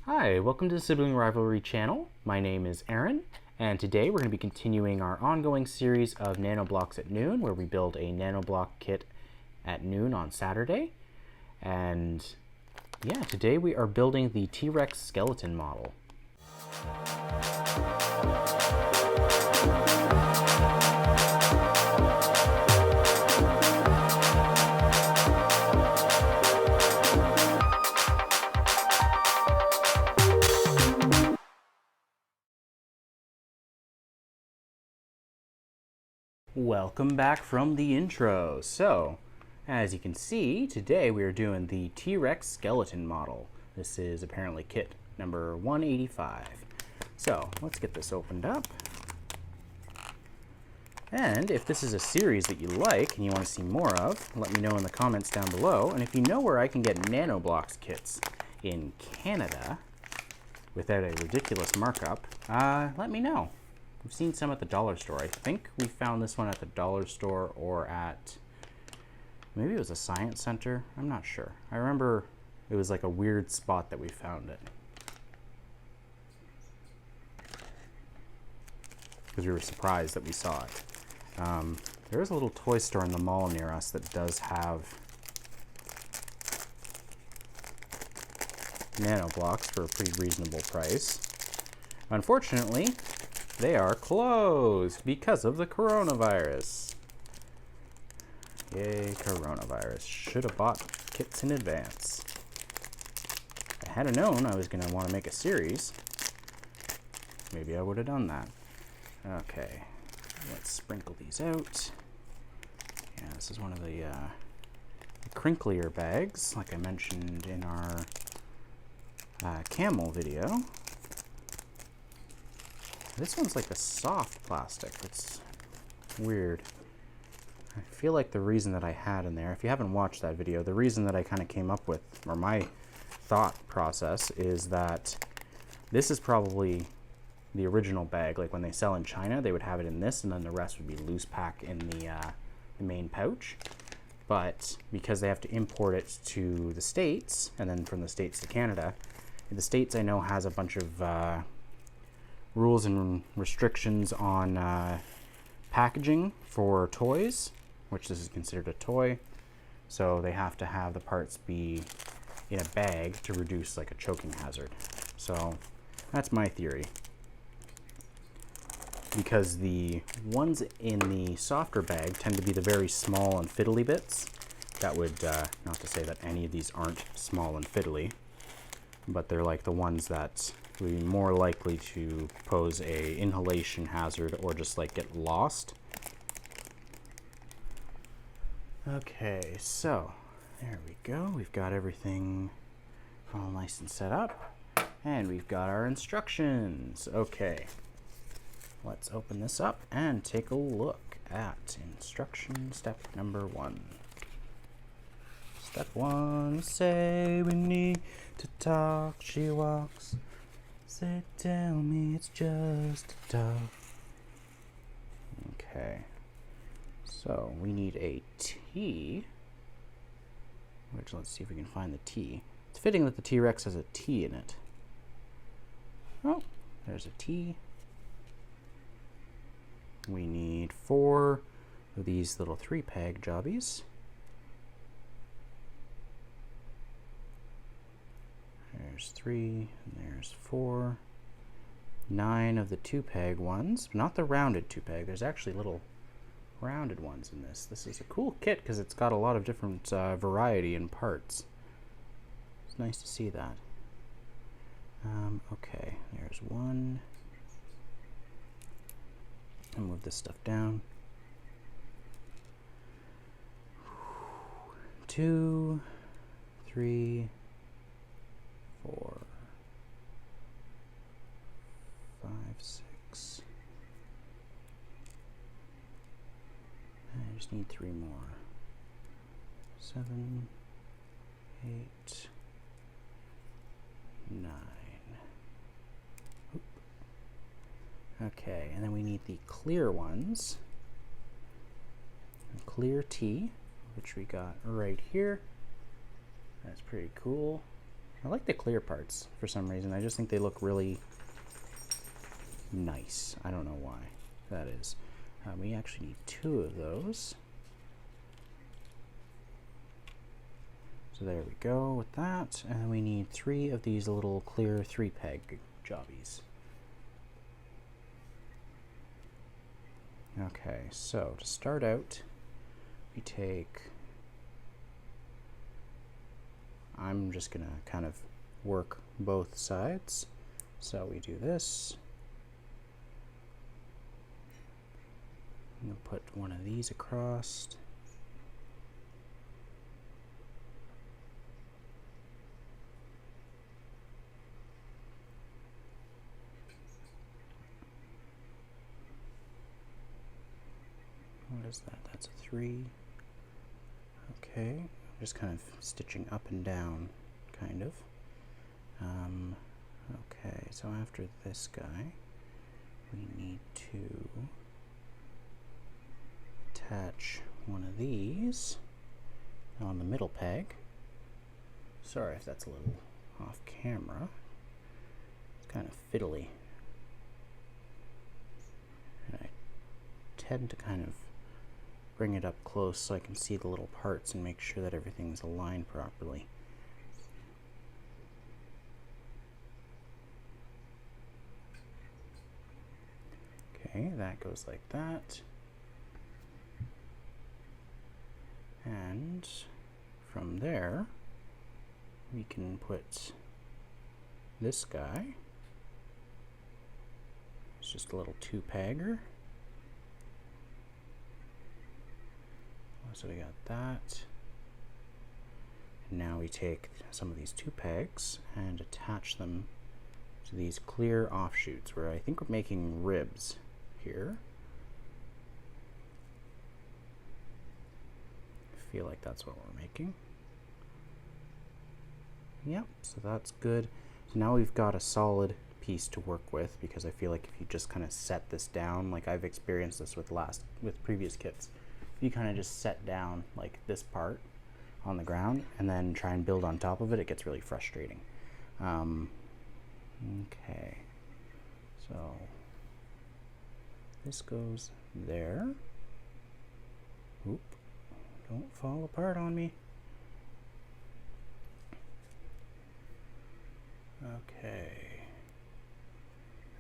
Hi, welcome to the Sibling Rivalry channel. My name is Aaron, and today we're going to be continuing our ongoing series of Nanoblocks at noon, where we build a nanoblock kit at noon on Saturday. And yeah, today we are building the T-Rex skeleton model. Welcome back from the intro. So, as you can see, today we are doing the T-Rex skeleton model. This is apparently kit number 185. So, let's get this opened up. And if this is a series that you like and you want to see more of, let me know in the comments down below. And if you know where I can get Nanoblocks kits in Canada without a ridiculous markup, let me know. We've seen some at the dollar store. I think we found this one at the dollar store or at, maybe it was a science center. I'm not sure. I remember it was like a weird spot that we found it. Because we were surprised that we saw it. There is a little toy store in the mall near us that does have Nanoblocks for a pretty reasonable price. Unfortunately, they are closed because of the coronavirus. Yay, coronavirus. Should have bought kits in advance. If I had known I was going to want to make a series, maybe I would have done that. Okay, let's sprinkle these out. Yeah, this is one of the crinklier bags, like I mentioned in our camel video. This one's like a soft plastic. It's weird. I feel like the reason that I had in there, if you haven't watched that video, the reason that I kind of came up with, or my thought process, is that this is probably the original bag. Like when they sell in China, they would have it in this, and then the rest would be loose pack in the main pouch. But because they have to import it to the States, and then from the States to Canada, the States I know has a bunch of rules and restrictions on packaging for toys, which this is considered a toy. So they have to have the parts be in a bag to reduce like a choking hazard. So that's my theory. Because the ones in the softer bag tend to be the very small and fiddly bits. That would, not to say that any of these aren't small and fiddly, but they're like the ones that would be more likely to pose a inhalation hazard or just like get lost. Okay, so there we go. We've got everything all nice and set up, and we've got our instructions. Okay, let's open this up and take a look at instruction step number 1. Step 1, say we need to talk, she walks. Say, tell me it's just a talk. Okay, so we need a T, which let's see if we can find the T. It's fitting that the T-Rex has a T in it. Oh, there's a T. We need 4 of these little 3-peg jobbies. There's 3, and there's 4. 9 of the 2-peg ones, not the rounded 2-peg. There's actually little rounded ones in this. This is a cool kit because it's got a lot of different variety in parts. It's nice to see that. Okay, there's 1. I'll move this stuff down. 2, 3, 4, 5, 6. I just need 3 more. 7, 8, 9. Oop. Okay, and then we need the clear ones. A clear T, which we got right here. That's pretty cool. I like the clear parts for some reason. I just think they look really nice. I don't know why that is. We actually need 2 of those. So there we go with that. And we need 3 of these little clear 3-peg jobbies. Okay, so to start out, we take, I'm just gonna kind of work both sides. So we do this. We'll put one of these across. What is that? That's a 3. Okay, I'm just kind of stitching up and down, kind of. Okay, so after this guy, we need to attach one of these on the middle peg. Sorry if that's a little off camera. It's kind of fiddly. And I tend to kind of bring it up close so I can see the little parts and make sure that everything's aligned properly. Okay, that goes like that. And from there, we can put this guy. It's just a little 2-pegger. So we got that. And now we take some of these 2 pegs and attach them to these clear offshoots where I think we're making ribs here. I feel like that's what we're making. Yep, so that's good. So now we've got a solid piece to work with, because I feel like if you just kind of set this down, like I've experienced this with previous kits, you kind of just set down like this part on the ground and then try and build on top of it, it gets really frustrating. Okay, so this goes there. Oop, don't fall apart on me. Okay,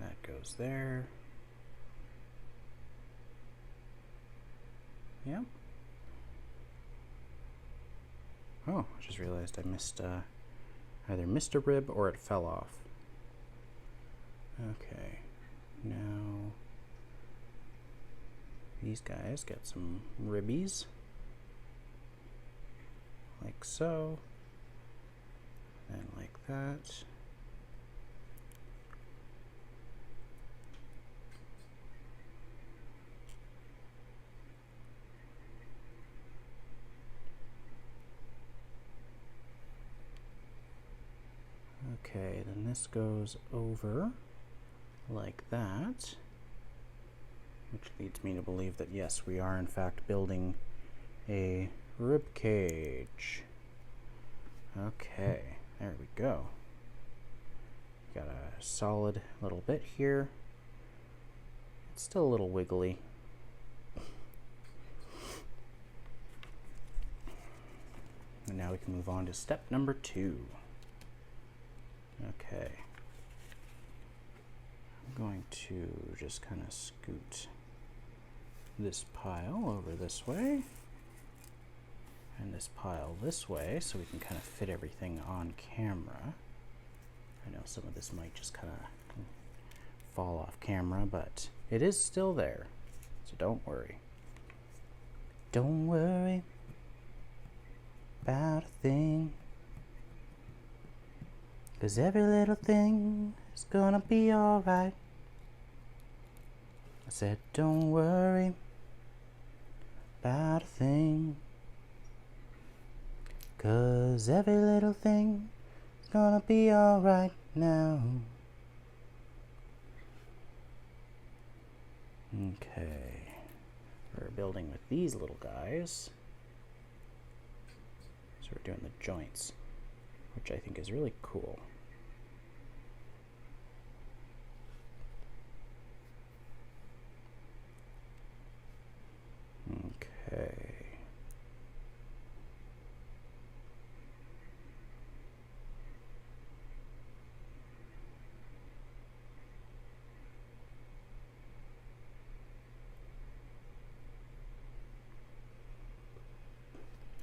that goes there. Yep. Oh, I just realized I missed, either missed a rib or it fell off. Okay, now these guys get some ribbies, like so, and like that. Okay, then this goes over like that, which leads me to believe that yes, we are in fact building a rib cage. Okay, there we go. Got a solid little bit here. It's still a little wiggly. And now we can move on to step number 2. Okay, I'm going to just kind of scoot this pile over this way and this pile this way so we can kind of fit everything on camera. I know some of this might just kind of fall off camera, but it is still there, so don't worry. Don't worry about a thing, 'cause every little thing is gonna be alright. I said, don't worry about a thing, 'cause every little thing is gonna be alright now. Okay, we're building with these little guys. So we're doing the joints which I think is really cool. Okay.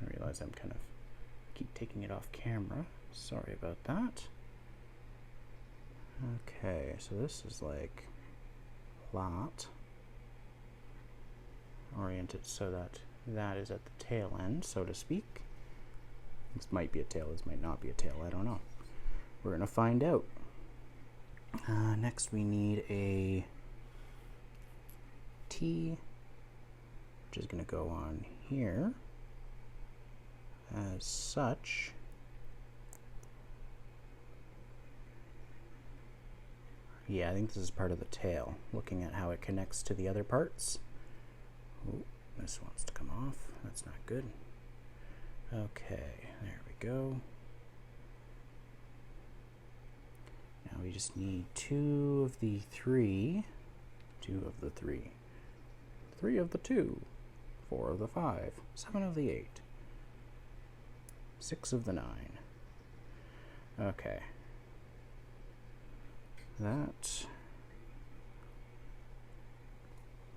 I realize I'm kind of keep taking it off camera. Sorry about that. Okay, so this is like flat, oriented so that that is at the tail end, so to speak. This might be a tail, this might not be a tail, I don't know. We're gonna find out. Next we need a T, which is gonna go on here as such. Yeah, I think this is part of the tail, looking at how it connects to the other parts. Ooh, this wants to come off. That's not good. Okay, there we go. Now we just need 2 of the 3. 2 of the 3. 3 of the 2. 4 of the 5. 7 of the 8. 6 of the 9. Okay. That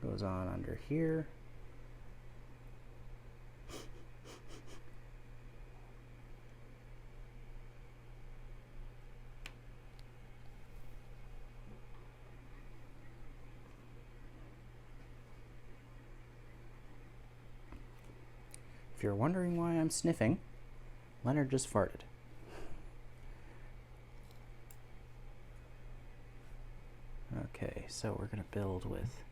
goes on under here. If you're wondering why I'm sniffing, Leonard just farted. Okay, so we're gonna build with,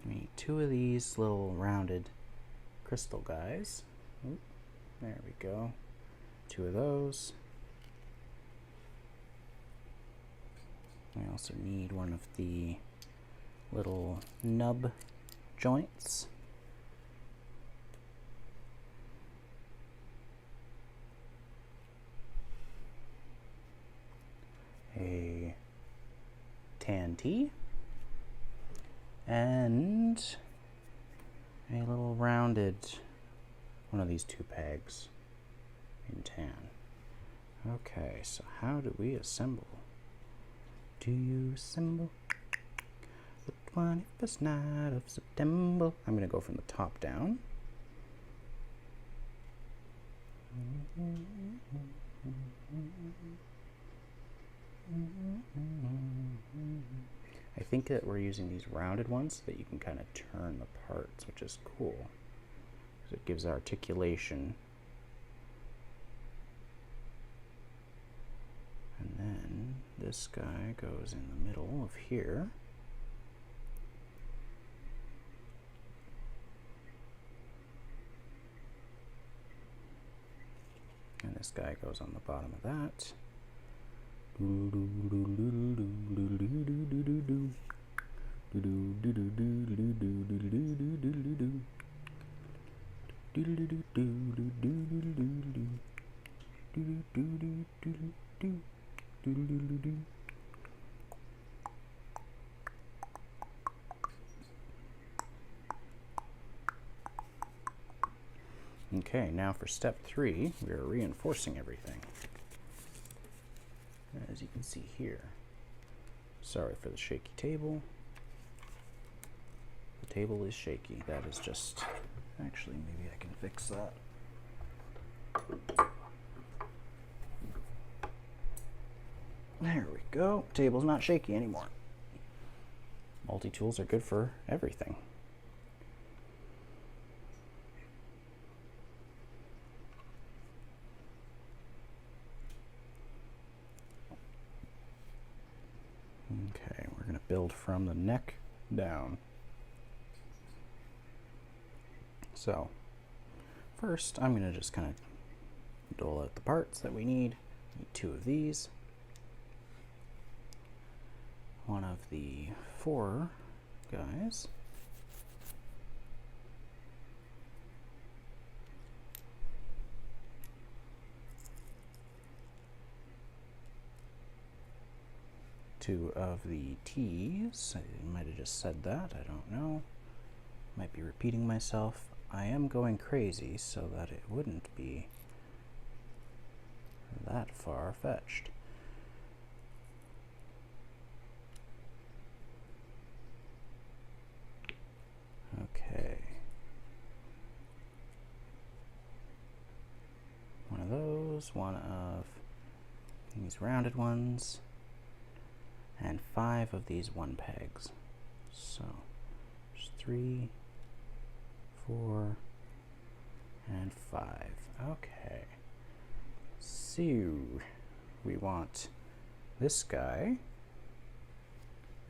we need 2 of these little rounded crystal guys. Oop, there we go. 2 of those. We also need one of the little nub joints. A tan tee and a little rounded one of these 2 pegs in tan. Okay, so how do we assemble? Do you assemble the 21st night of September? I'm going to go from the top down. I think that we're using these rounded ones so that you can kind of turn the parts, which is cool, because it gives articulation. And then this guy goes in the middle of here. And this guy goes on the bottom of that. Okay, now for step 3, we are reinforcing everything, as you can see here. Sorry for the shaky table. The table is shaky. That is just, actually maybe I can fix that. There we go. Table's not shaky anymore. Multi-tools are good for everything. Okay, we're going to build from the neck down. So, first I'm going to just kind of dole out the parts that we need. Need 2 of these. One of the 4 guys. 2 of the T's. I might have just said that, I don't know. Might be repeating myself. I am going crazy so that it wouldn't be that far-fetched. Okay. One of those, one of these rounded ones, and 5 of these 1 pegs. So there's 3, 4, and 5. Okay. So we want this guy,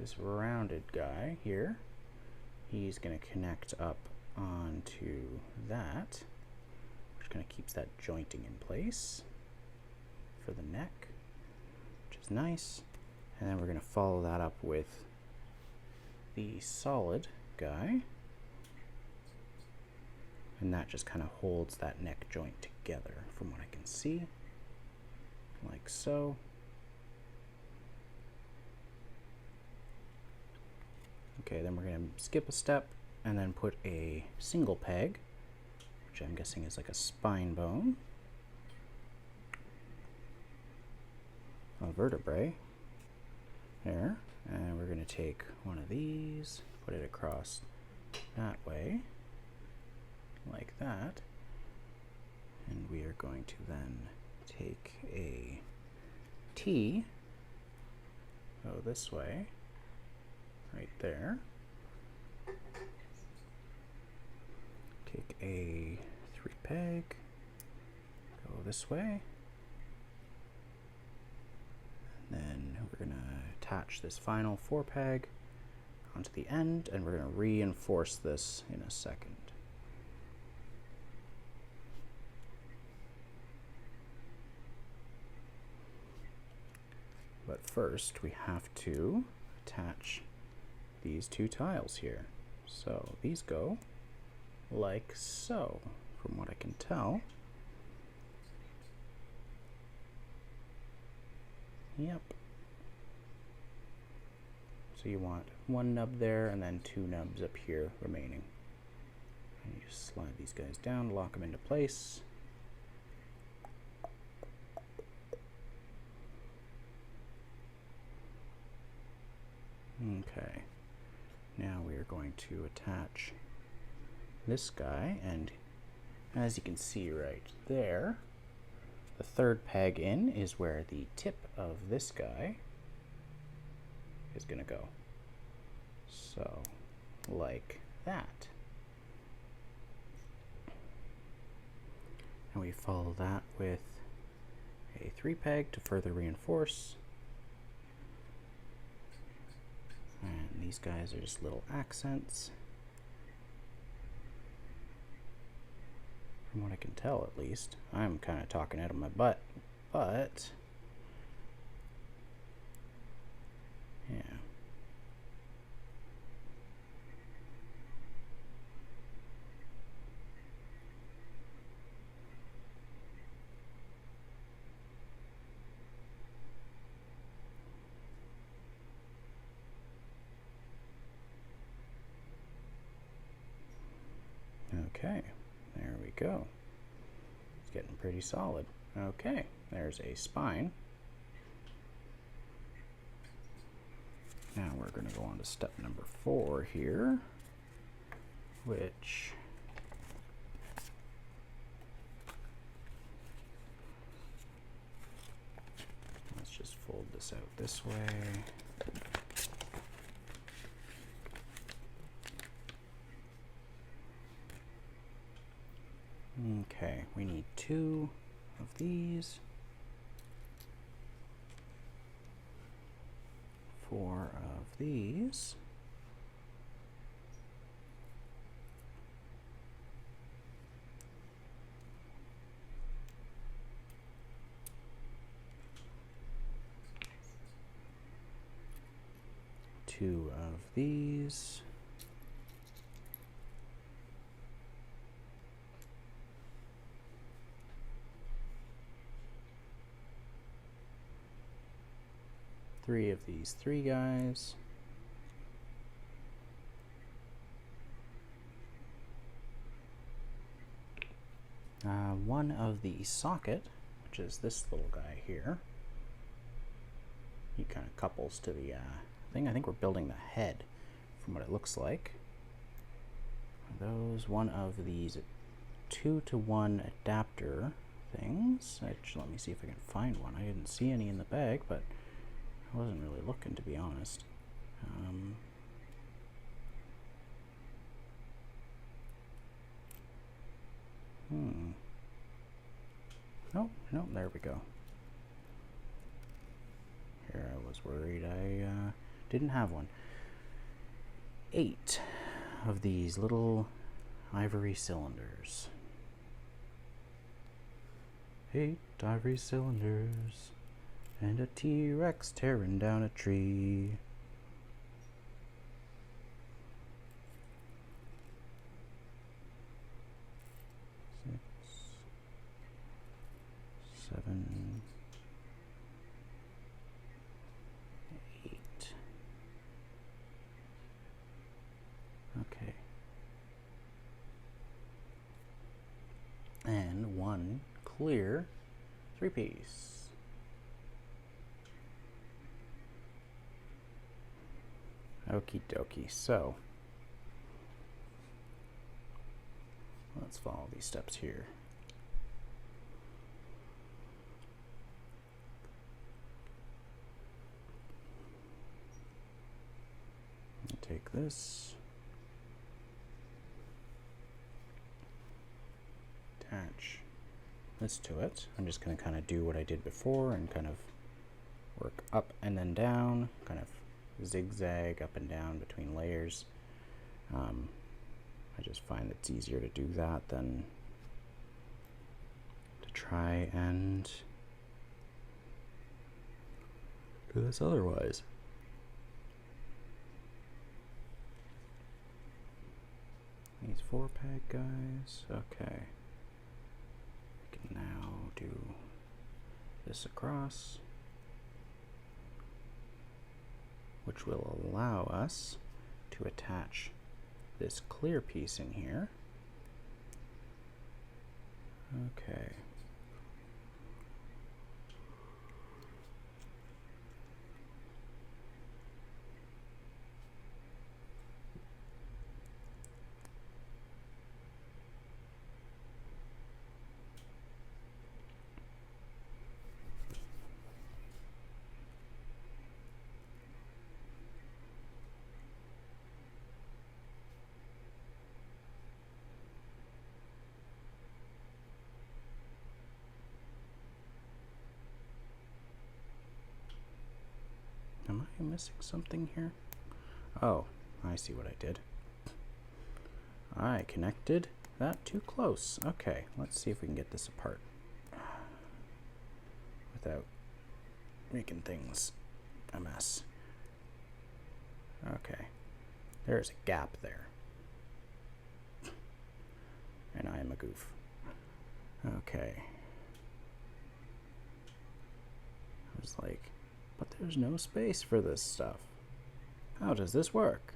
this rounded guy here. He's going to connect up onto that, which kind of keeps that jointing in place for the neck, which is nice. And then we're going to follow that up with the solid guy, and that just kind of holds that neck joint together from what I can see, like so. Okay, then we're going to skip a step and then put a single peg, which I'm guessing is like a spine bone, a vertebrae there, and we're going to take one of these, put it across that way, like that, and we are going to then take a T, go this way, right there, take a 3 peg, go this way, and then we're going to attach this final 4 peg onto the end, and we're going to reinforce this in a second. But first we have to attach these 2 tiles here. So these go like so, from what I can tell. Yep. So you want 1 nub there and then 2 nubs up here remaining. And you just slide these guys down, lock them into place. Okay, now we are going to attach this guy, and as you can see right there, the 3rd peg in is where the tip of this guy is going to go. So, like that. And we follow that with a 3 peg to further reinforce. And these guys are just little accents, from what I can tell at least. I'm kind of talking out of my butt, but yeah. Okay, there we go. It's getting pretty solid. Okay, there's a spine. Now we're going to go on to step number 4 here, which let's just fold this out this way. Okay, we need 2 of these, 4 of these, two of these, 3 of these 3 guys. One of the socket, which is this little guy here. He kind of couples to the thing. I think we're building the head from what it looks like. Those one of these 2-to-1 adapter things. Actually, let me see if I can find one. I didn't see any in the bag, but I wasn't really looking, to be honest. Oh, no, there we go. Here, I was worried I didn't have one. 8 of these little ivory cylinders. 8 ivory cylinders and a T-Rex tearing down a tree. 6, 7, 8. Okay. And 1 clear 3-piece. Okie dokie. So let's follow these steps here. Take this, attach this to it. I'm just going to kind of do what I did before and kind of work up and then down, kind of zigzag up and down between layers. I just find it's easier to do that than to try and do this otherwise. These 4-pack guys, okay. We can now do this across, which will allow us to attach this clear piece in here. Okay. Am I missing something here? Oh, I see what I did. I connected that too close. Okay, let's see if we can get this apart without making things a mess. Okay, there's a gap there. And I am a goof. Okay. I was like, but there's no space for this stuff. How does this work?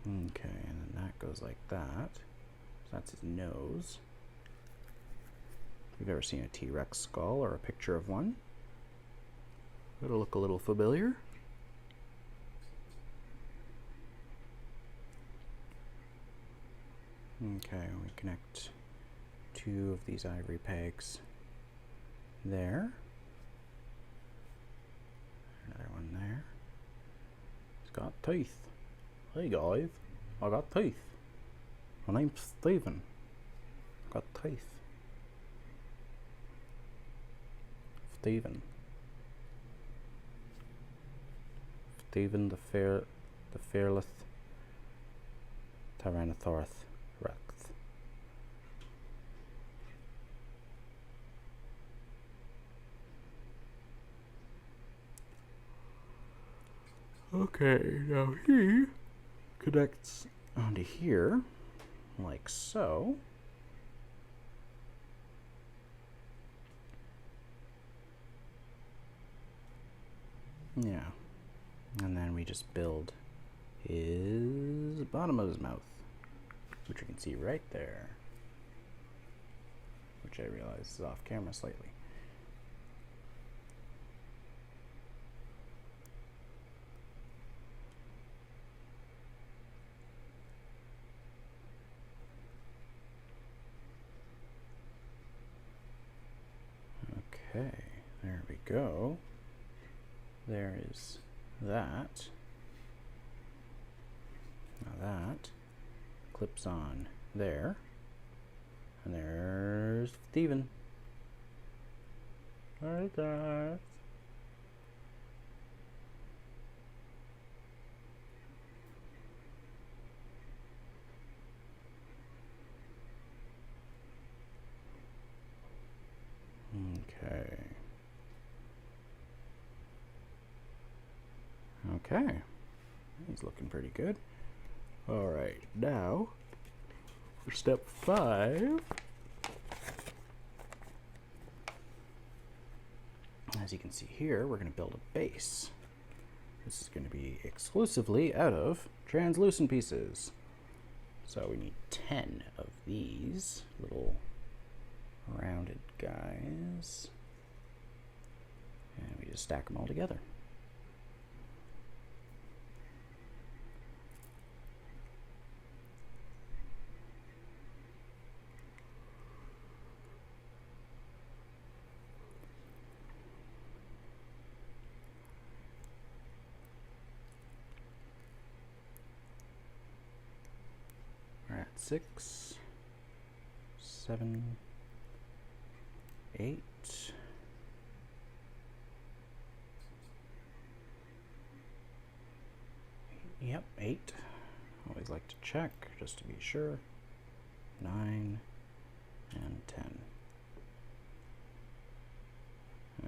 Okay, and then that goes like that. So that's his nose. If you've ever seen a T-Rex skull or a picture of one, it'll look a little familiar. Okay, we connect 2 of these ivory pegs there. Another one there. It's got teeth. Hey guys, I got teeth. My name's Steven. I got teeth. Steven. Steven the fearless Tyrannosaurus Rex. Okay, now he connects onto here, like so. Yeah. And then we just build his bottom of his mouth, which you can see right there, which I realize is off camera slightly. Okay, there we go. There is that. Now that clips on there. And there's Steven. Right there. Okay. Okay. He's looking pretty good. All right, now for step 5. As you can see here, we're going to build a base. This is going to be exclusively out of translucent pieces. So we need 10 of these little rounded guys. And we just stack them all together. We're at 6, 7, 8. Yep, 8. Always like to check just to be sure. 9 and 10.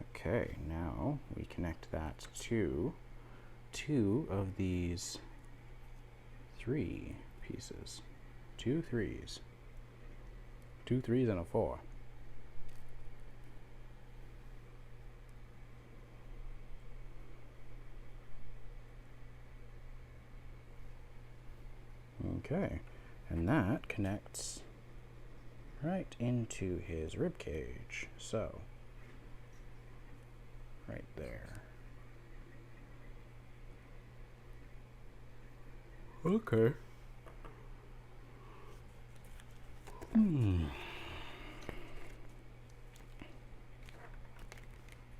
Okay, now we connect that to 2 of these 3 pieces. 2 3s. 2 3s and a 4. Okay, and that connects right into his rib cage. So, right there. Okay.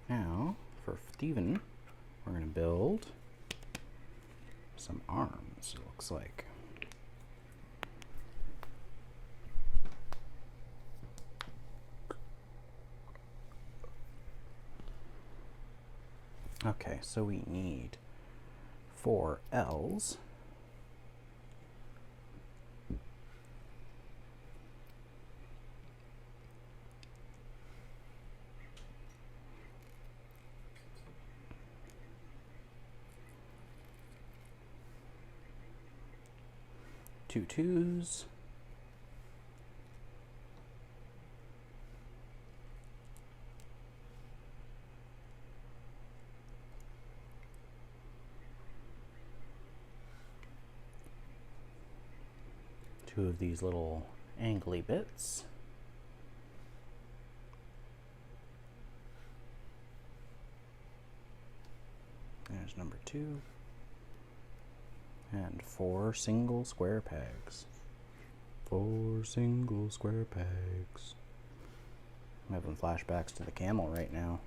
Now, for Steven, we're going to build some arms, it looks like. Okay, so we need 4 L's. Two 2s. Two of these little angly bits. There's number 2. And 4 single square pegs. 4 single square pegs. I'm having flashbacks to the camel right now.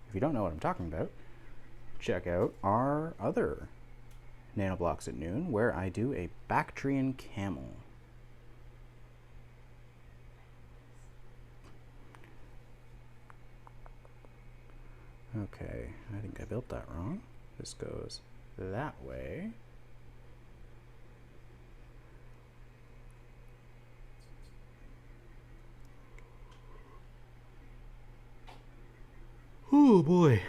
If you don't know what I'm talking about, check out our other Nanoblocks at Noon, where I do a Bactrian camel. Okay, I think I built that wrong. This goes that way. Oh boy.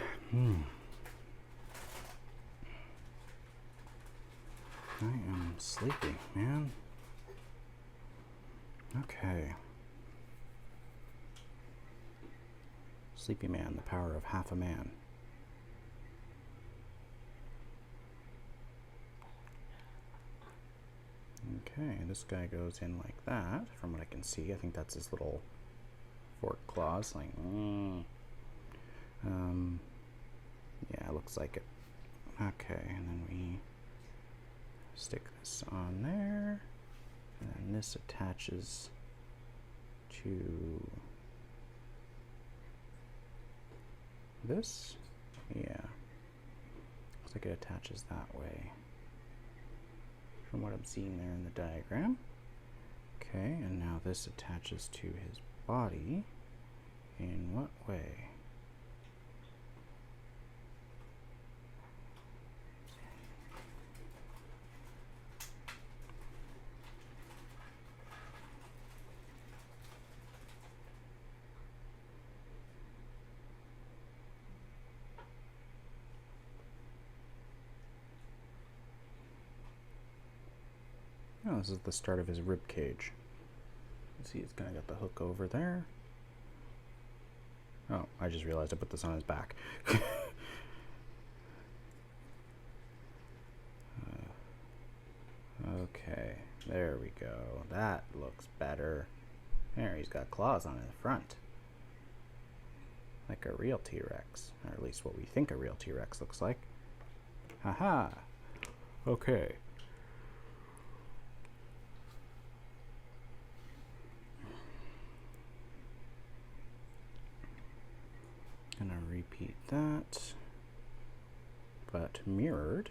I am sleepy, man. Okay. Sleepy man, the power of half a man. Okay, this guy goes in like that, from what I can see. I think that's his little fork claws, like, yeah, it looks like it. Okay, and then we stick this on there, and then this attaches to this. Yeah, looks like it attaches that way from what I'm seeing there in the diagram. Okay, and now this attaches to his body. In what way? Oh, this is the start of his rib cage. See, it's kind of got the hook over there. Oh, I just realized I put this on his back. Okay, there we go. That looks better. There, he's got claws on the front. Like a real T-Rex. Or at least what we think a real T-Rex looks like. Haha! Okay. Gonna repeat that, but mirrored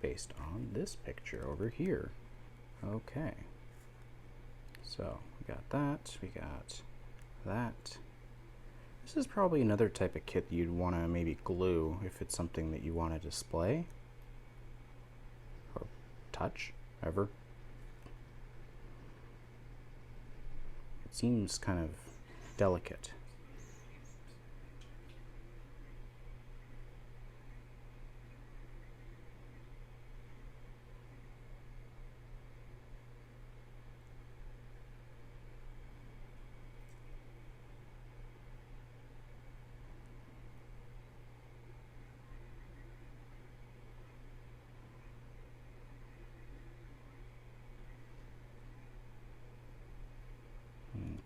based on this picture over here. Okay, so we got that, we got that. This is probably another type of kit that you'd want to maybe glue if it's something that you want to display or touch ever. It seems kind of delicate.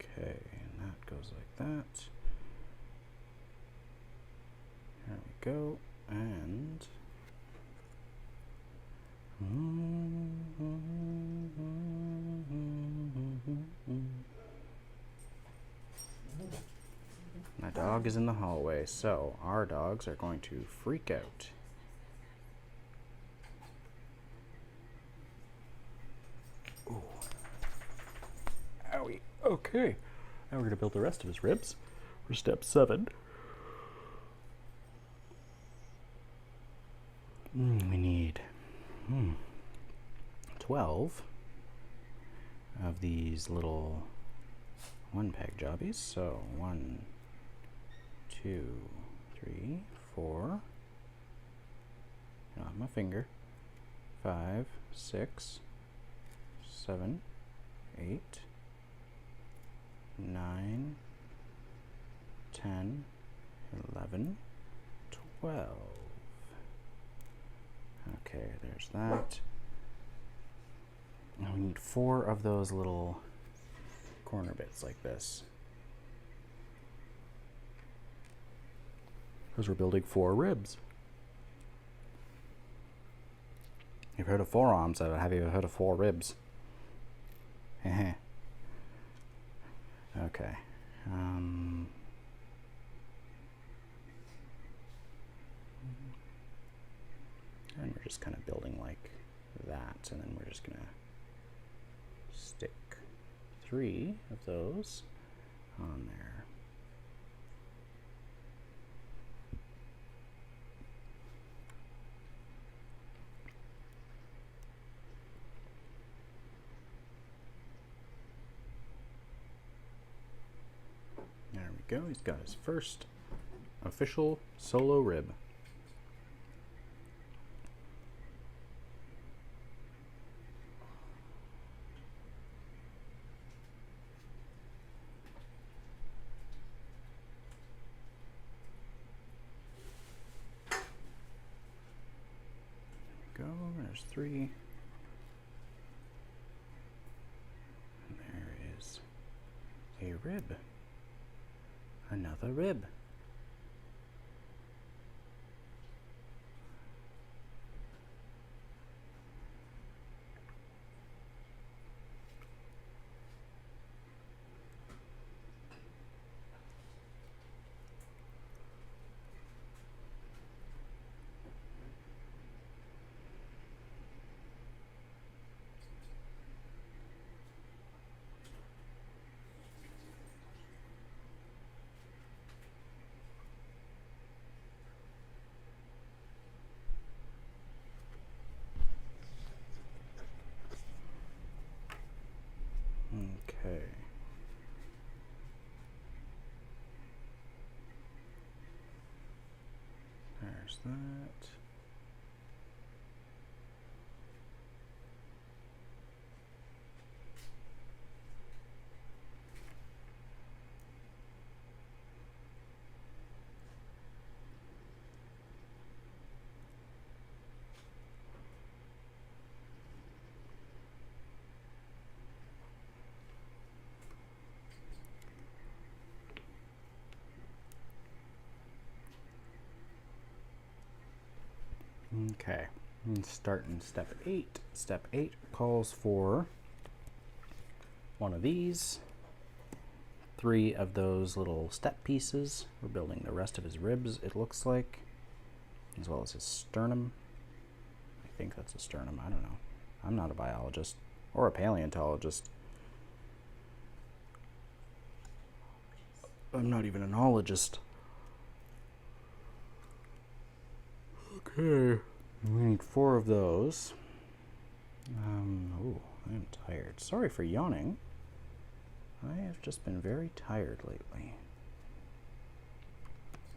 Okay, and that goes like that. There we go, and my dog is in the hallway, so our dogs are going to freak out. Ooh. Owie. Okay, now we're going to build the rest of his ribs for step 7. We need 12 of these little 1-peg jobbies. So 1, 2, 3, 4. Not my finger. 5, 6, 7, 8, 9, 10, 11, 12. Okay, there's that. Now we need 4 of those little corner bits like this, because we're building 4 ribs. You've heard of forearms, so have you heard of 4 ribs? Okay. And we're just kind of building like that, and then we're just gonna stick 3 of those on there. There we go, he's got his first official solo rib. there's 3. And there is a rib. Another rib. Okay. There's that. Okay, and start in step 8. Step 8 calls for one of these, 3 of those little step pieces. We're building the rest of his ribs, it looks like, as well as his sternum. I think that's a sternum, I don't know. I'm not a biologist or a paleontologist. I'm not even an ologist. Okay. We need 4 of those. Oh, I'm tired. Sorry for yawning. I have just been very tired lately.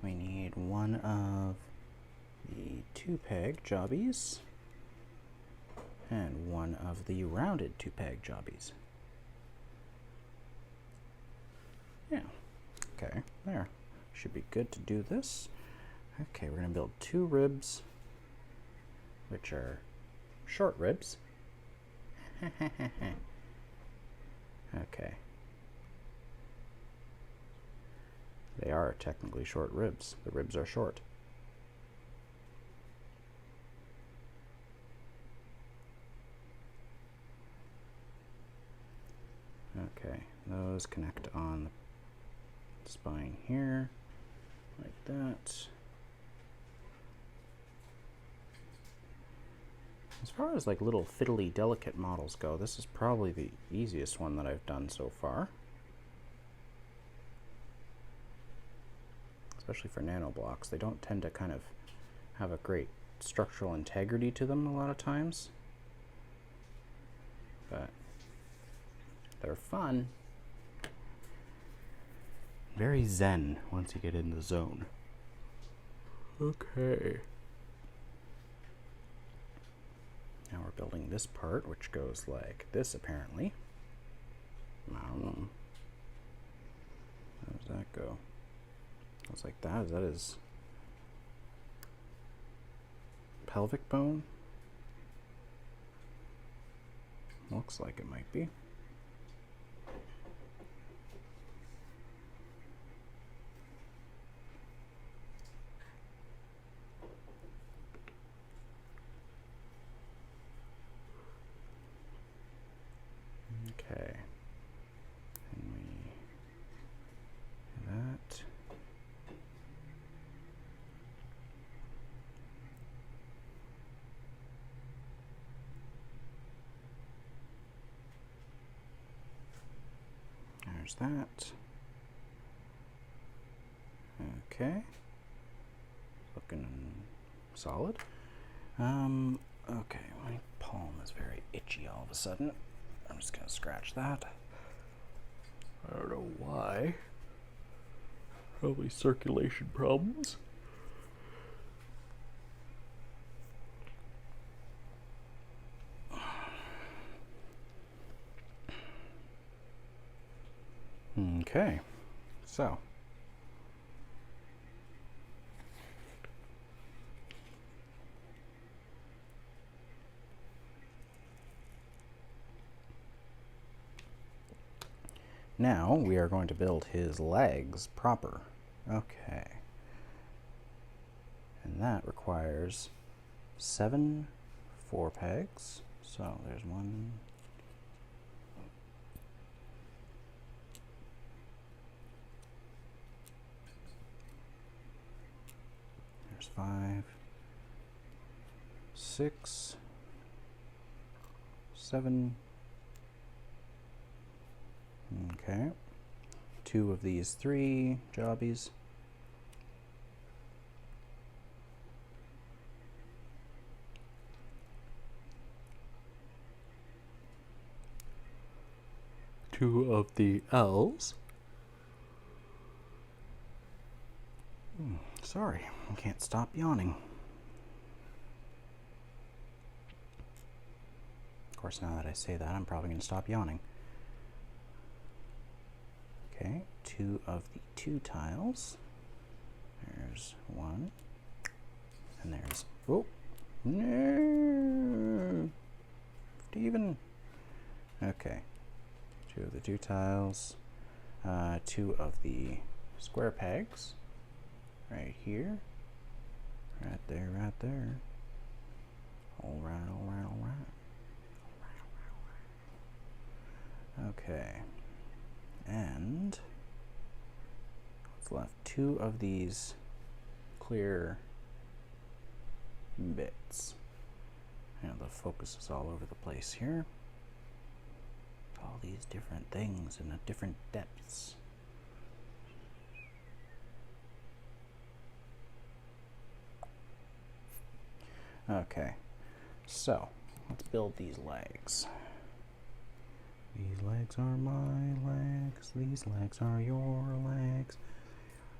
We need 1 of the 2-peg jobbies and 1 of the rounded 2-peg jobbies. Yeah. Okay, there. Should be good to do this. Okay, we're going to build 2 ribs, which are short ribs. Okay. They are technically short ribs. The ribs are short. Okay, those connect on the spine here, like that. As far as like little fiddly delicate models go, this is probably the easiest one that I've done so far. Especially for Nanoblocks. They don't tend to kind of have a great structural integrity to them a lot of times. But they're fun. Very zen once you get in the zone. Okay. Now we're building this part, which goes like this, apparently. I don't know. How does that go? Goes like that. Is that his pelvic bone? Looks like it might be. Okay, and we do that. There's that. Okay, looking solid. Okay, my palm is very itchy all of a sudden. I'm just gonna scratch that. I don't know why. Probably circulation problems. Okay, so now we are going to build his legs proper. Okay. And that requires 7 4-pegs. So there's 1. There's 5, 6, 7. Okay. 2 of these 3 jobbies. Two of the L's. Sorry, I can't stop yawning. Of course, now that I say that, I'm probably going to stop yawning. Okay, 2 of the 2 tiles. There's 1. And there's... Oh! No! Steven! Okay. 2 of the 2 tiles. 2 of the square pegs. Right here. Right there, right there. Alright, alright, alright. Okay. And what's left? 2 of these clear bits. And the focus is all over the place here. All these different things in different depths. Okay, so let's build these legs. These legs are my legs, these legs are your legs.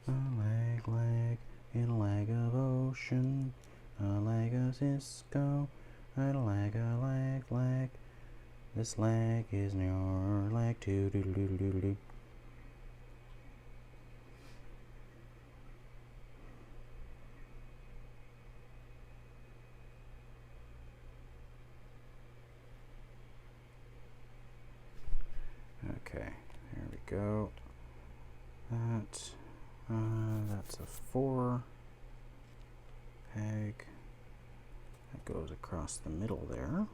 A leg, and a leg of ocean, a leg of Cisco, and a leg. This leg is your leg too. Doo-doo-doo-doo-doo. Okay, there we go. That's a 4 peg. That goes across the middle there.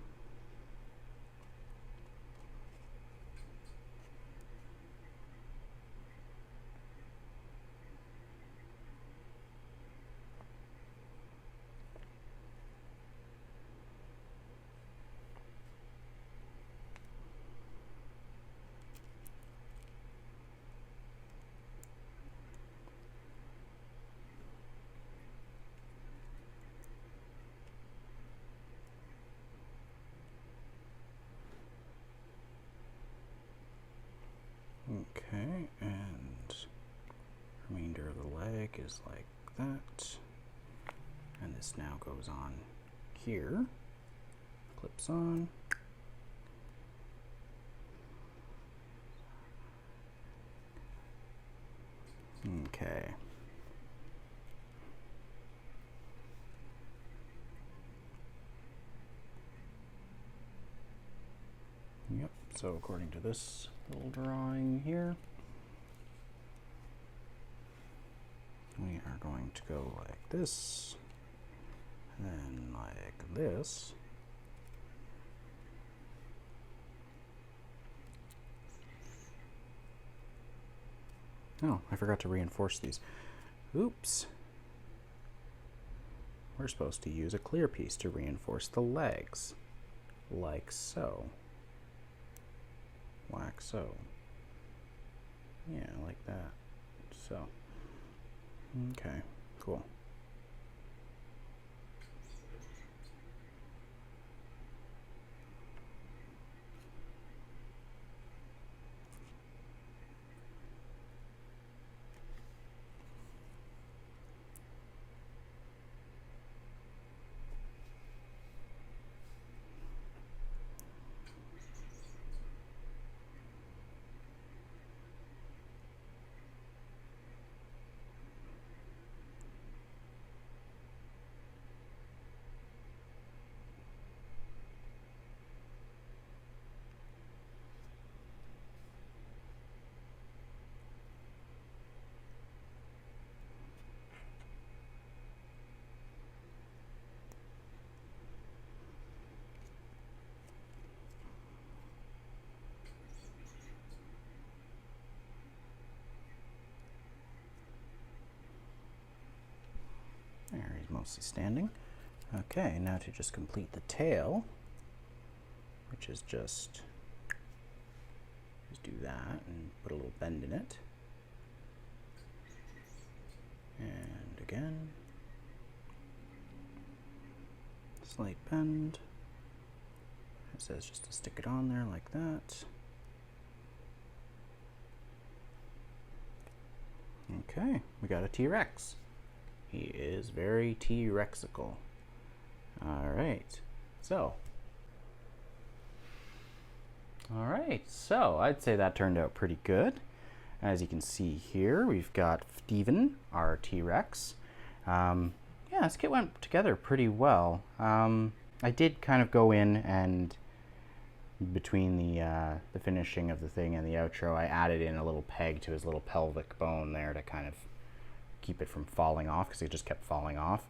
Okay, and remainder of the leg is like that. And this now goes on here. Clips on. Okay. Yep, so according to this little drawing here, we are going to go like this, and then like this. Oh, I forgot to reinforce these. Oops. We're supposed to use a clear piece to reinforce the legs, like so. Like so. Yeah, like that. So. Okay, cool. mostly standing. Okay, now to just complete the tail, which is just do that and put a little bend in it. And again, slight bend. It says just to stick it on there like that. Okay, we got a T-Rex. He is very T-Rexical. All right, so I'd say that turned out pretty good. As you can see here, we've got Steven, our T-Rex. Yeah, this kit went together pretty well. I did kind of go in and between the finishing of the thing and the outro, I added in a little peg to his little pelvic bone there to kind of keep it from falling off, because it just kept falling off.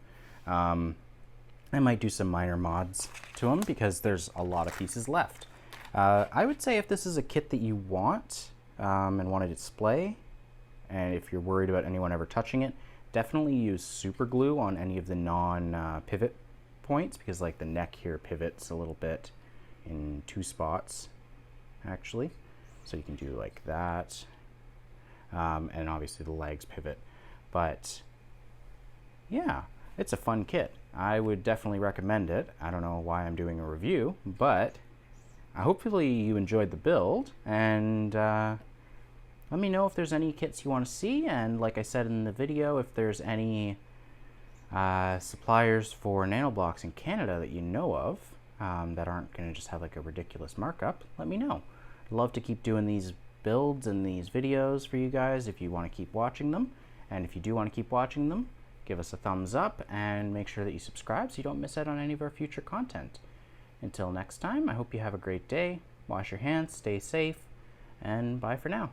I might do some minor mods to him because there's a lot of pieces left. I would say if this is a kit that you want and want to display, and if you're worried about anyone ever touching it, definitely use super glue on any of the non-pivot points, because like the neck here pivots a little bit in 2 spots actually, so you can do like that, and obviously the legs pivot. But yeah, it's a fun kit. I would definitely recommend it. I don't know why I'm doing a review, but hopefully you enjoyed the build, and let me know if there's any kits you want to see, and like I said in the video, if there's any suppliers for Nanoblocks in Canada that you know of that aren't going to just have like a ridiculous markup, let me know. I'd love to keep doing these builds and these videos for you guys if you want to keep watching them. And if you do want to keep watching them, give us a thumbs up and make sure that you subscribe so you don't miss out on any of our future content. Until next time, I hope you have a great day. Wash your hands, stay safe, and bye for now.